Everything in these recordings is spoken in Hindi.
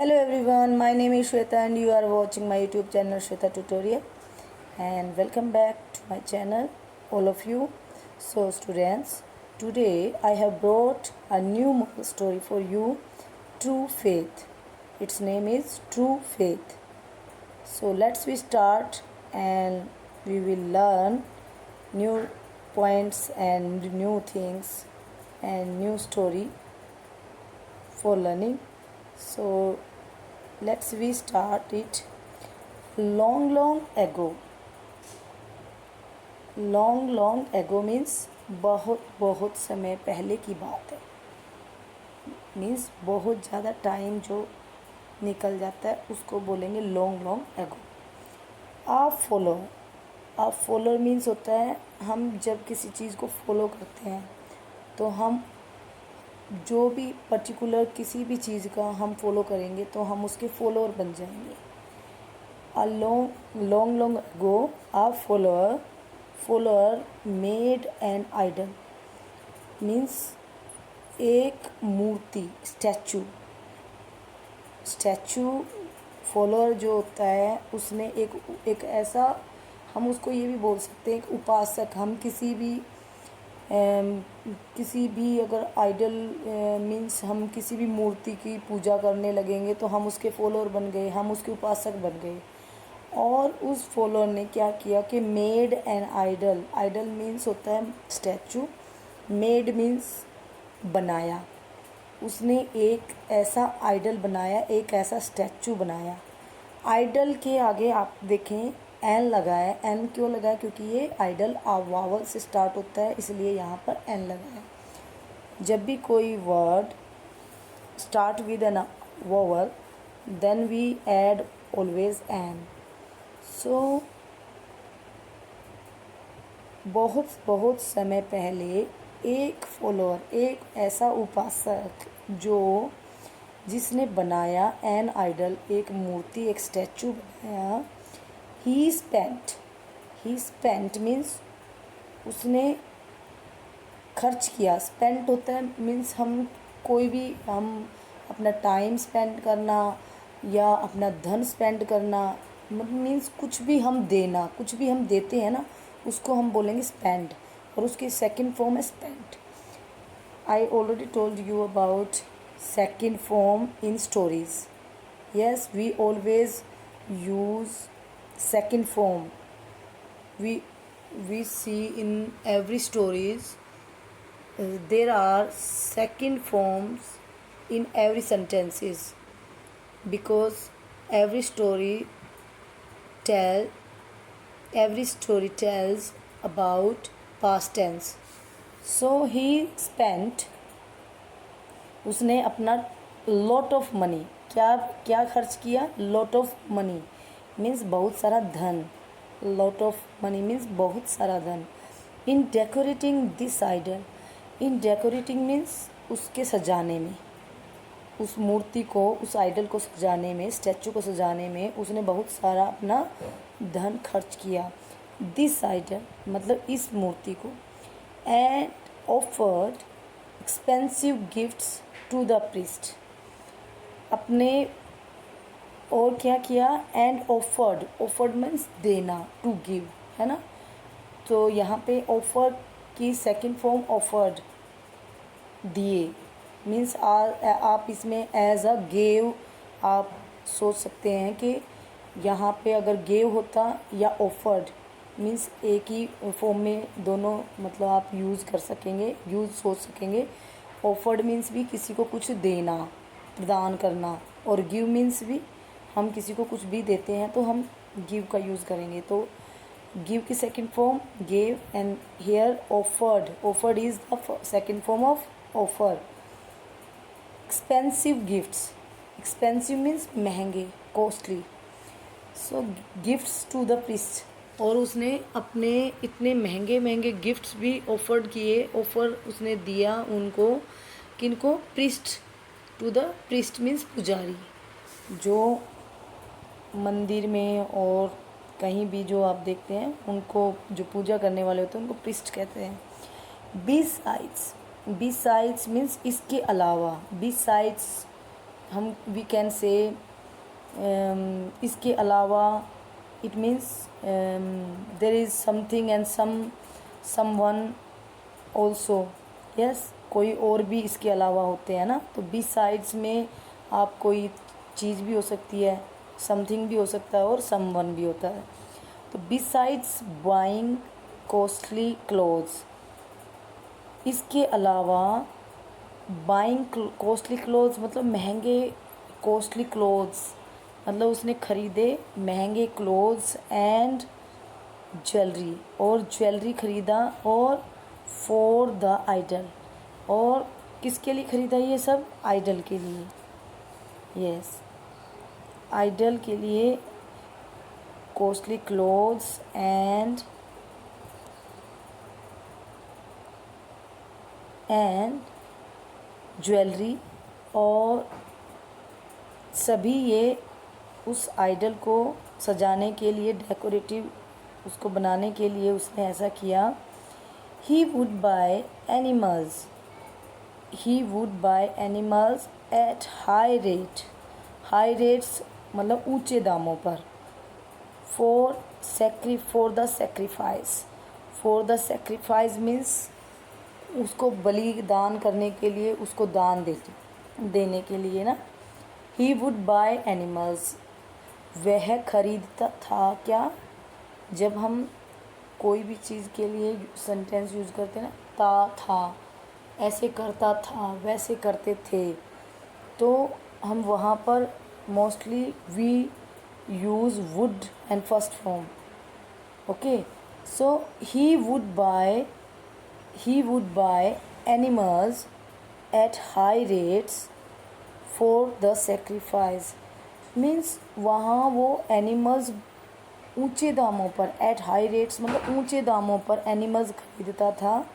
Hello everyone, my name is Shweta and you are watching my YouTube channel Shweta Tutorial, and welcome back to my channel all of you. So students, today I have brought a new moral story for you, True Faith. Its name is True Faith. So let's we start and we will learn new points and new things and new story for learning. So let's we start it. Long ago means बहुत बहुत समय पहले की बात है. मीन्स बहुत ज़्यादा टाइम जो निकल जाता है उसको बोलेंगे लॉन्ग एगो. आ फॉलोअर मीन्स होता है हम जब किसी चीज़ को फॉलो करते हैं तो हम जो भी पर्टिकुलर किसी भी चीज़ का हम फॉलो करेंगे तो हम उसके फॉलोअर बन जाएंगे. A long ago a follower made an idol means एक मूर्ति स्टैचू फॉलोअर जो होता है उसने एक ऐसा, हम उसको ये भी बोल सकते हैं एक उपासक. हम किसी भी अगर आइडल मीन्स हम किसी भी मूर्ति की पूजा करने लगेंगे तो हम उसके फॉलोअर बन गए, हम उसके उपासक बन गए. और उस फॉलोअर ने क्या किया कि मेड एन आइडल मीन्स होता है स्टैचू, मेड मीन्स बनाया. उसने एक ऐसा आइडल बनाया, एक ऐसा स्टैचू बनाया. आइडल के आगे आप देखें एन लगा है. एन क्यों लगा है? क्योंकि ये आइडल वावल से स्टार्ट होता है, इसलिए यहाँ पर एन लगा है. जब भी कोई word start with an vowel then we add always an. So बहुत समय पहले एक फॉलोअर, एक ऐसा उपासक जिसने बनाया एन आइडल, एक मूर्ति, एक स्टैचू बनाया. ही स्पेंट मीन्स उसने खर्च किया. स्पेंट होता है मीन्स हम अपना टाइम स्पेंड करना या अपना धन स्पेंड करना. मीन्स कुछ भी हम देते हैं ना, उसको हम बोलेंगे स्पेंड, और उसकी सेकंड फॉर्म है spent. I already told you about second form in stories. Yes, we always use second form. We see in every stories there are second forms in every sentences, because every story tells about past tense. So he spent, उसने अपना lot of money, क्या खर्च किया? lot of money मीन्स बहुत सारा धन. लॉट ऑफ मनी मीन्स बहुत सारा धन. In decorating this idol. In decorating means उसके सजाने में, उस मूर्ति को, उस आइडल को सजाने में, स्टैचू को सजाने में उसने बहुत सारा अपना धन खर्च किया. दिस आइडल मतलब इस मूर्ति को. And offered expensive gifts to the priest. अपने और क्या किया? एंड ऑफर्ड मीन्स देना, टू गिव है ना. तो यहाँ पे ऑफर की सेकंड फॉर्म ऑफर्ड, दिए मीन्स आप इसमें एज अ गेव आप सोच सकते हैं कि यहाँ पे अगर गेव होता या ऑफर्ड मीन्स एक ही फॉर्म में दोनों मतलब आप यूज़ सोच सकेंगे. ऑफर्ड मीन्स भी किसी को कुछ देना, प्रदान करना, और गिव मीन्स भी हम किसी को कुछ भी देते हैं तो हम गिव का यूज़ करेंगे. तो गिव की second form gave, and here offered is the second form of offer. Expensive gifts, expensive means महंगे, costly. So gifts to the priest. और उसने अपने इतने महंगे गिफ्ट्स भी ऑफर्ड किए. ऑफर उसने दिया उनको, किनको? Priest. To the priest means पुजारी, जो मंदिर में और कहीं भी जो आप देखते हैं उनको जो पूजा करने वाले होते हैं उनको प्रीस्ट कहते हैं. बिसाइड्स मीन्स इसके अलावा. बिसाइड्स हम वी कैन से इसके अलावा, it means there is something and someone also, yes, कोई और भी इसके अलावा होते हैं ना। तो बिसाइड्स में आप कोई चीज़ भी हो सकती है, समथिंग भी हो सकता है और समवन भी होता है। तो बिसाइड्स बाइंग कॉस्टली क्लोथ्स, इसके अलावा बाइंग कॉस्टली क्लोथ्स मतलब महंगे, कॉस्टली क्लोथ्स मतलब उसने खरीदे महंगे क्लोथ्स एंड ज्वेलरी, और ज्वेलरी खरीदा, और फॉर द आइडल, और किसके लिए खरीदा ये सब? आइडल के लिए, यस, आइडल के लिए कॉस्टली क्लोथ्स एंड ज्वेलरी, और सभी ये उस आइडल को सजाने के लिए, डेकोरेटिव उसको बनाने के लिए उसने ऐसा किया। He would by animals, he would by animals at high rate, high rates मतलब ऊंचे दामों पर। For the sacrifice, for the sacrifice means उसको बलिदान करने के लिए, उसको दान देने के लिए ना। ही वुड बाय एनिमल्स, वह खरीदता था क्या? जब हम कोई भी चीज़ के लिए सेंटेंस यूज़ करते हैं ना, था, ऐसे करता था, वैसे करते थे, तो हम वहाँ पर mostly we use would and first form, okay. So he would buy animals at high rates for the sacrifice, means वहाँ वो एनिमल्स ऊंचे दामों पर, एट हाई रेट्स मतलब ऊंचे दामों पर एनिमल्स खरीदता था,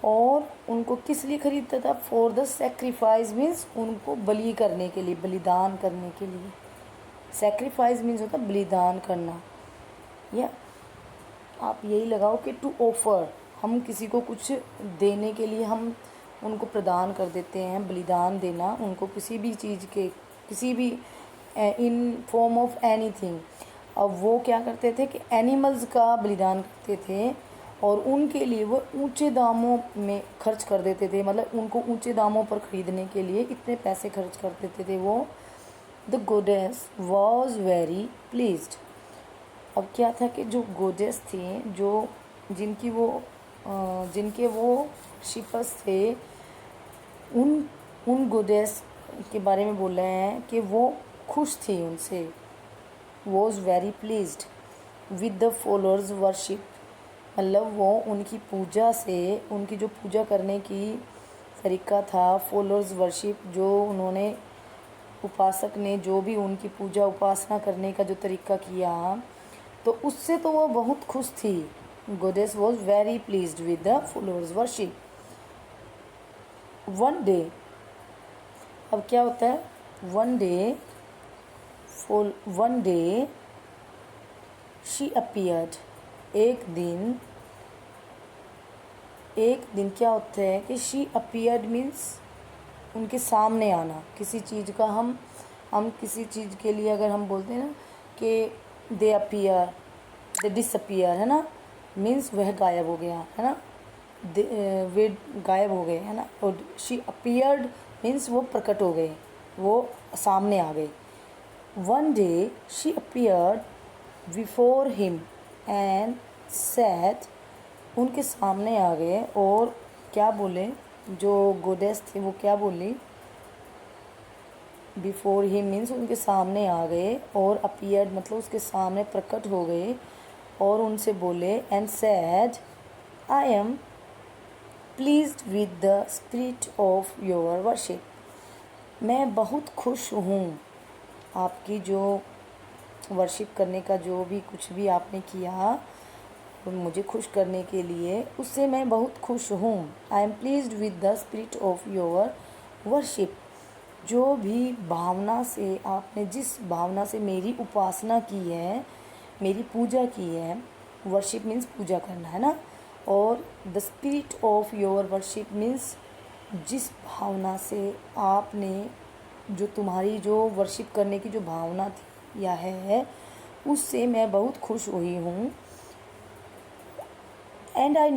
और उनको किस लिए खरीदता था? फॉर द सेक्रीफाइस मीन्स उनको बलि करने के लिए, बलिदान करने के लिए। सेक्रीफाइस मीन्स होता है बलिदान करना, या आप यही लगाओ कि टू ऑफर, हम किसी को कुछ देने के लिए हम उनको प्रदान कर देते हैं, बलिदान देना उनको किसी भी चीज़ के, किसी भी इन फॉर्म ऑफ एनीथिंग। अब वो क्या करते थे कि एनिमल्स का बलिदान करते थे, और उनके लिए वो ऊंचे दामों में खर्च कर देते थे, मतलब उनको ऊंचे दामों पर ख़रीदने के लिए इतने पैसे खर्च कर देते थे वो। द गोडेस वॉज वेरी प्लीज्ड, अब क्या था कि जो गोडेस थे, जो जिनके वो शिपर्स थे, उन गोडेस के बारे में बोल रहे हैं कि वो खुश थी उनसे। Was very pleased with the followers worship, मतलब वो उनकी पूजा से, उनकी जो पूजा करने की तरीका था, फॉलोअर्स वर्शिप, जो उन्होंने उपासक ने जो भी उनकी पूजा उपासना करने का जो तरीका किया, तो उससे तो वो बहुत खुश थी। गोडेस was very pleased with the followers worship. One day, अब क्या होता है? वन डे शी अपीयर्ड, एक दिन क्या होता है कि शी अपीयर्ड मीन्स उनके सामने आना, किसी चीज़ का हम किसी चीज़ के लिए अगर हम बोलते हैं ना कि दे अपीयर, दे डिसअपीयर, है ना, मीन्स वह गायब हो गया, है ना, वे गायब हो गए, है ना। और शी अपीयर्ड मीन्स वो प्रकट हो गए, वो सामने आ गए। One day she appeared before him and said, उनके सामने आ गए और क्या बोले? जो गोडेस थे वो क्या बोली? बिफोर हिम मीन्स उनके सामने आ गए, और अपीयर्ड मतलब उसके सामने प्रकट हो गए, और उनसे बोले and said I am pleased with the spirit of your worship, मैं बहुत खुश हूँ आपकी जो वर्शिप करने का, जो भी कुछ भी आपने किया मुझे खुश करने के लिए, उससे मैं बहुत खुश हूँ। I am pleased with the spirit of your worship, जो भी भावना से आपने, जिस भावना से मेरी उपासना की है, मेरी पूजा की है, वर्शिप मीन्स पूजा करना, है ना, और the spirit of your worship means जिस भावना से आपने जो तुम्हारी जो वर्शिप करने की जो भावना थी या है उससे मैं बहुत खुश हुई हूँ। And I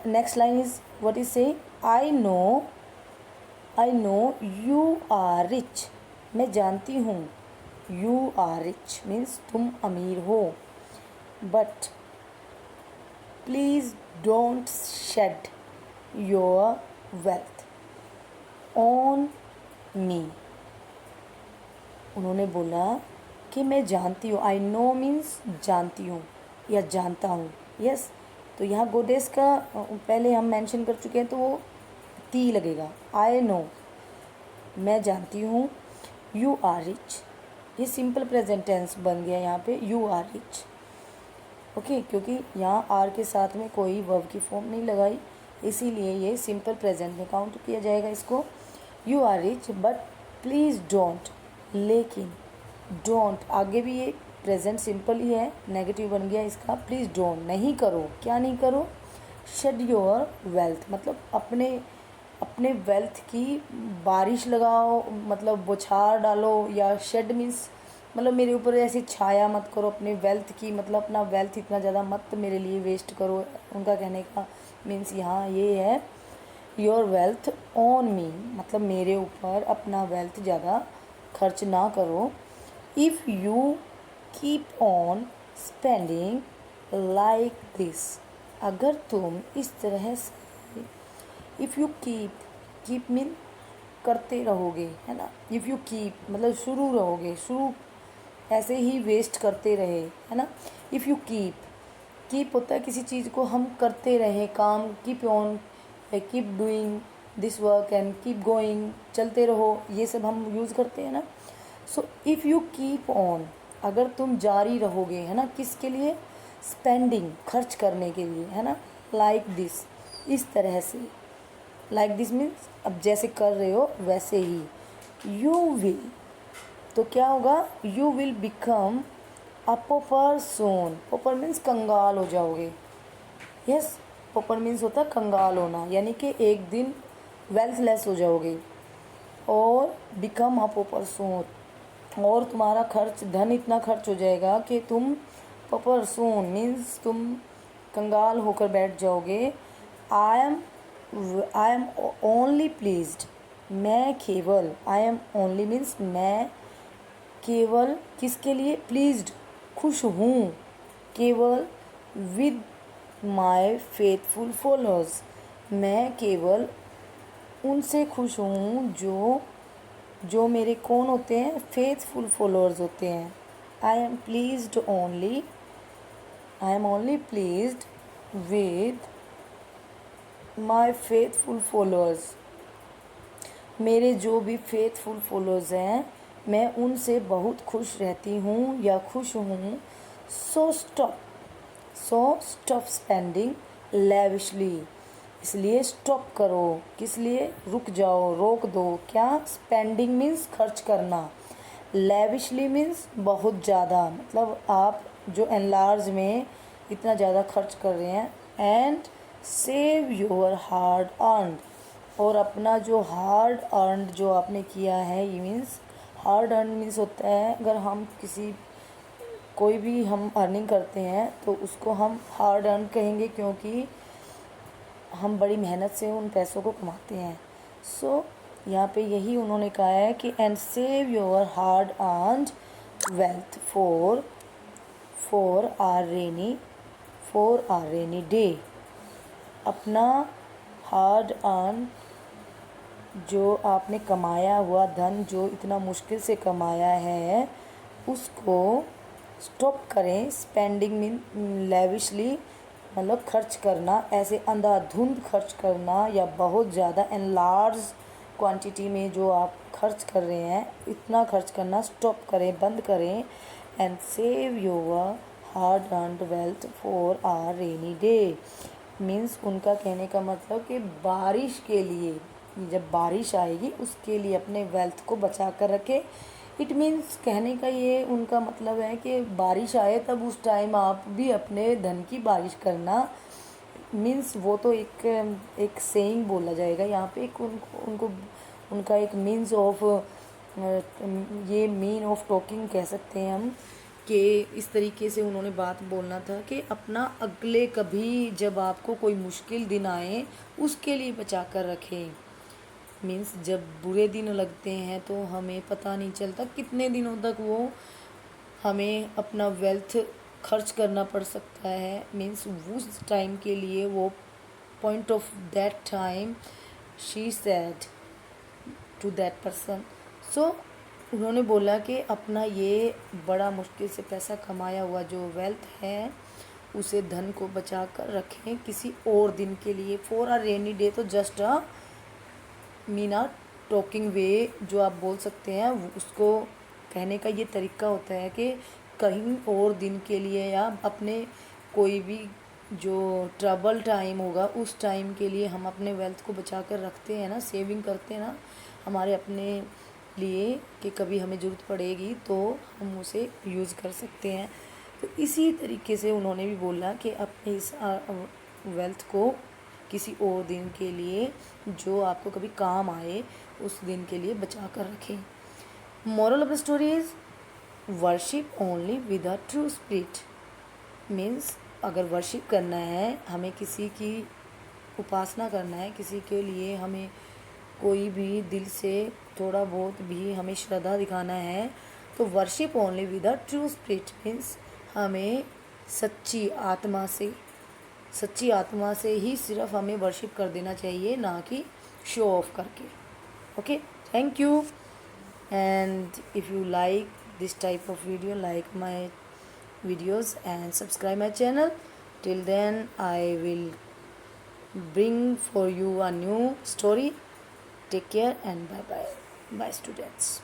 next line is what is say I know you are rich. मैं जानती हूँ यू आर रिच मीन्स तुम अमीर हो। But please don't shed your wealth on me. उन्होंने बोला कि मैं जानती हूँ, आई नो मीन्स जानती हूँ या जानता हूँ। यस, तो यहाँ गोडेस का पहले हम मेंशन कर चुके हैं तो वो ती लगेगा। आई नो मैं जानती हूँ, यू आर रिच ये सिंपल प्रेजेंट टेंस बन गया यहाँ पे, यू आर रिच। ओके, क्योंकि यहाँ आर के साथ में कोई वर्ब की फॉर्म नहीं लगाई, इसीलिए ये सिंपल प्रेजेंट में काउंट किया जाएगा इसको। You are rich but please don't, लेकिन डोंट आगे भी ये प्रेजेंट सिंपल ही है, नेगेटिव बन गया इसका। प्लीज़ डोंट नहीं करो, क्या नहीं करो, शेड योर वेल्थ मतलब अपने वेल्थ की बारिश लगाओ, मतलब बौछार डालो, या शेड मीन्स मतलब मेरे ऊपर ऐसी छाया मत करो अपने वेल्थ की, मतलब अपना वेल्थ इतना ज़्यादा मत मेरे लिए वेस्ट करो। उनका कहने का मीन्स यहाँ ये है, योर वेल्थ ऑन मी मतलब मेरे ऊपर अपना वेल्थ ज़्यादा खर्च ना करो। If you keep on spending like this, अगर तुम इस तरह से, इफ़ यू कीप मीन करते रहोगे, है ना। इफ़ यू कीप मतलब शुरू रहोगे, शुरू ऐसे ही वेस्ट करते रहे, है ना। इफ़ यू कीप होता है किसी चीज़ को हम करते रहे काम, keep on, keep doing this work and keep going, चलते रहो, ये सब हम यूज़ करते हैं ना। So if you keep on अगर तुम जारी रहोगे, है ना, किसके लिए, स्पेंडिंग खर्च करने के लिए, है ना, लाइक दिस इस तरह से, लाइक दिस मीन्स अब जैसे कर रहे हो वैसे ही, यू विल तो क्या होगा, यू विल बिकम अ पोपर सोन। पोपर मीन्स कंगाल हो जाओगे। यस, पोपर मीन्स होता है कंगाल होना, यानी कि एक दिन वेल्थलेस हो जाओगे। और बिकम अ पोपर सोन, और तुम्हारा खर्च धन इतना खर्च हो जाएगा कि तुम पोपर सोन मीन्स तुम कंगाल होकर बैठ जाओगे। आई एम ओनली प्लीज्ड, मैं केवल, आई एम ओनली मीन्स मैं केवल किसके लिए, प्लीज्ड खुश हूँ, केवल विद माय फेथफुल फॉलोअर्स, मैं केवल उनसे खुश हूँ जो मेरे कौन होते हैं, फेथफुल फॉलोअर्स होते हैं। I am only pleased with my faithful followers, मेरे जो भी फेथफुल फॉलोअर्स हैं मैं उनसे बहुत खुश रहती हूँ या खुश हूँ। सो स्टॉप स्पेंडिंग लेविशली, इसलिए स्टॉप करो, किस लिए, रुक जाओ, रोक दो, क्या, स्पेंडिंग मीन्स खर्च करना, लेविशली मीन्स बहुत ज़्यादा, मतलब आप जो एनलार्ज में इतना ज़्यादा खर्च कर रहे हैं। And save your hard earned, और अपना जो हार्ड अर्नड जो आपने किया है, ये मीन्स हार्ड अर्न मीन्स होता है अगर हम कोई भी हम अर्निंग करते हैं तो उसको हम हार्ड अर्न कहेंगे, क्योंकि हम बड़ी मेहनत से उन पैसों को कमाते हैं। सो यहाँ पे यही उन्होंने कहा है कि and save your hard earned wealth for our rainy day, अपना हार्ड अर्न जो आपने कमाया हुआ धन जो इतना मुश्किल से कमाया है उसको स्टॉप करें। स्पेंडिंग मीन लेविशली मतलब खर्च करना, ऐसे अंधाधुंध खर्च करना या बहुत ज़्यादा एंड लार्ज क्वांटिटी में जो आप खर्च कर रहे हैं इतना खर्च करना स्टॉप करें, बंद करें। And save your hard earned wealth for our rainy day means उनका कहने का मतलब कि बारिश के लिए, जब बारिश आएगी उसके लिए अपने वेल्थ को बचा कर रखें। इट मीन्स कहने का ये उनका मतलब है कि बारिश आए तब उस टाइम आप भी अपने धन की बारिश करना। मीन्स वो तो एक सेइंग बोला जाएगा यहाँ पे, एक उनको उनका एक मीन्स ऑफ ये मीन ऑफ टॉकिंग कह सकते हैं हम, कि इस तरीके से उन्होंने बात बोलना था कि अपना अगले कभी जब आपको कोई मुश्किल दिन आए उसके लिए बचा कर रखें। मीन्स जब बुरे दिन लगते हैं तो हमें पता नहीं चलता कितने दिनों तक वो हमें अपना वेल्थ खर्च करना पड़ सकता है। मीन्स उस टाइम के लिए वो point of that time she said to that person. So उन्होंने बोला कि अपना ये बड़ा मुश्किल से पैसा कमाया हुआ जो वेल्थ है उसे धन को बचा कर रखें किसी और दिन के लिए। फॉर अ रेनी डे तो जस्ट अ मीना टॉकिंग वे जो आप बोल सकते हैं, उसको कहने का ये तरीका होता है कि कहीं और दिन के लिए या अपने कोई भी जो ट्रबल टाइम होगा उस टाइम के लिए हम अपने वेल्थ को बचा कर रखते हैं ना, सेविंग करते हैं ना हमारे अपने लिए, कि कभी हमें ज़रूरत पड़ेगी तो हम उसे यूज़ कर सकते हैं। तो इसी तरीके से उन्होंने भी बोला कि अपने इस वेल्थ को किसी और दिन के लिए जो आपको कभी काम आए उस दिन के लिए बचा कर रखें। Moral of the story is worship only with a true spirit. Means अगर वर्शिप करना है, हमें किसी की उपासना करना है, किसी के लिए हमें कोई भी दिल से थोड़ा बहुत भी हमें श्रद्धा दिखाना है, तो worship only with a true spirit. Means हमें सच्ची आत्मा से ही सिर्फ हमें वर्शिप कर देना चाहिए, ना कि शो ऑफ करके। Okay, thank you. And if you like this type of video, like my videos and subscribe my channel. Till then I will bring for you a new story. Take care and bye bye. Bye students.